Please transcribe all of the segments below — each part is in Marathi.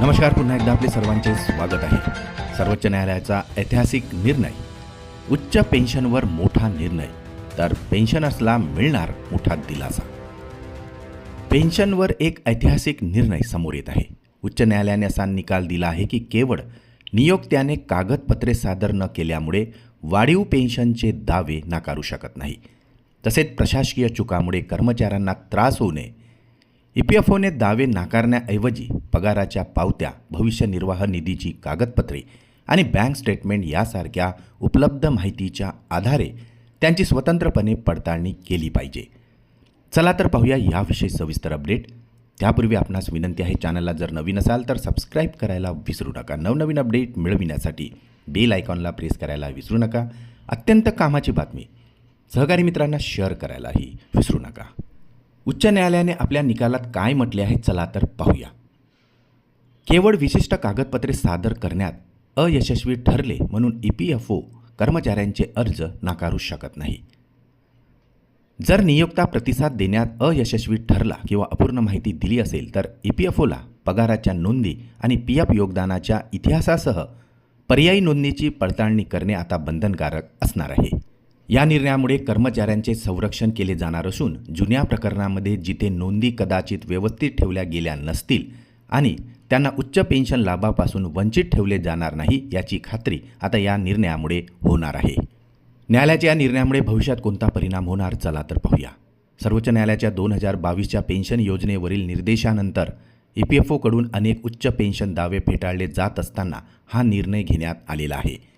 नमस्कार. पुन्हा एकदा आपले सर्वांचे स्वागत आहे. सर्वोच्च न्यायालयाचा ऐतिहासिक निर्णय. उच्च पेन्शनवर मोठा निर्णय, तर पेन्शनर्सला मिळणार मोठा दिलासा. पेन्शनवर एक ऐतिहासिक निर्णय समोर येत आहे. उच्च न्यायालयाने असा निकाल दिला आहे की केवळ नियोक्त्याने कागदपत्रे सादर न केल्यामुळे वाढीव पेन्शनचे दावे नाकारू शकत नाही. तसेच प्रशासकीय चुकामुळे कर्मचाऱ्यांना त्रास होऊ नये. EPFOने दावे नाकारण्याऐवजी पगाराच्या पावत्या, भविष्य निर्वाह निधीची कागदपत्रे आणि बँक स्टेटमेंट यासारख्या उपलब्ध माहितीच्या आधारे त्यांची स्वतंत्रपणे पडताळणी केली पाहिजे. चला तर पाहूया याविषयी सविस्तर अपडेट. त्यापूर्वी आपणास विनंती आहे, चॅनलला जर नवीन असाल तर सबस्क्राईब करायला विसरू नका. नवनवीन अपडेट मिळविण्यासाठी बेल आयकॉनला प्रेस करायला विसरू नका. अत्यंत कामाची बातमी सहकारी मित्रांना शेअर करायलाही विसरू नका. उच्च न्यायालयाने आपल्या निकालात काय म्हटले आहे चला तर पाहूया. केवळ विशिष्ट कागदपत्रे सादर करण्यात अयशस्वी ठरले म्हणून EPFO कर्मचाऱ्यांचे अर्ज नाकारू शकत नाही. जर नियोक्ता प्रतिसाद देण्यात अयशस्वी ठरला किंवा अपूर्ण माहिती दिली असेल तर EPFOला पगाराच्या नोंदी आणि PF योगदानाच्या इतिहासासह पर्यायी नोंदणीची पडताळणी करणे आता बंधनकारक असणार आहे. या निर्णयामुळे कर्मचाऱ्यांचे संरक्षण केले जाणार असून जुन्या प्रकरणांमध्ये जिथे नोंदी कदाचित व्यवस्थित ठेवल्या गेल्या नसतील आणि त्यांना उच्च पेन्शन लाभापासून वंचित ठेवले जाणार नाही याची खात्री आता या निर्णयामुळे होणार आहे. न्यायालयाच्या या निर्णयामुळे भविष्यात कोणता परिणाम होणार चला तर पाहूया. सर्वोच्च न्यायालयाच्या 2022च्या पेन्शन योजनेवरील निर्देशानंतर EPFOकडून अनेक उच्च पेन्शन दावे फेटाळले जात असताना हा निर्णय घेण्यात आलेला आहे.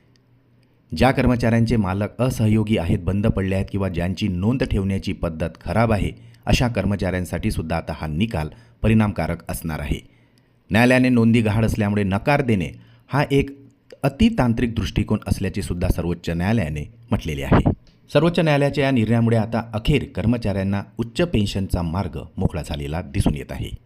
ज्या कर्मचाऱ्यांचे मालक असहयोगी आहेत, बंद पडले आहेत किंवा ज्यांची नोंद ठेवण्याची पद्धत खराब आहे, अशा कर्मचाऱ्यांसाठी सुद्धा आता हा निकाल परिणामकारक असणार आहे. न्यायालयाने नोंदी गहाळ असल्यामुळे नकार देणे हा एक अतितांत्रिक दृष्टिकोन असल्याचे सुद्धा सर्वोच्च न्यायालयाने म्हटलेले आहे. सर्वोच्च न्यायालयाच्या या निर्णयामुळे आता अखेर कर्मचाऱ्यांना उच्च पेन्शनचा मार्ग मोकळा झालेला दिसून येत आहे.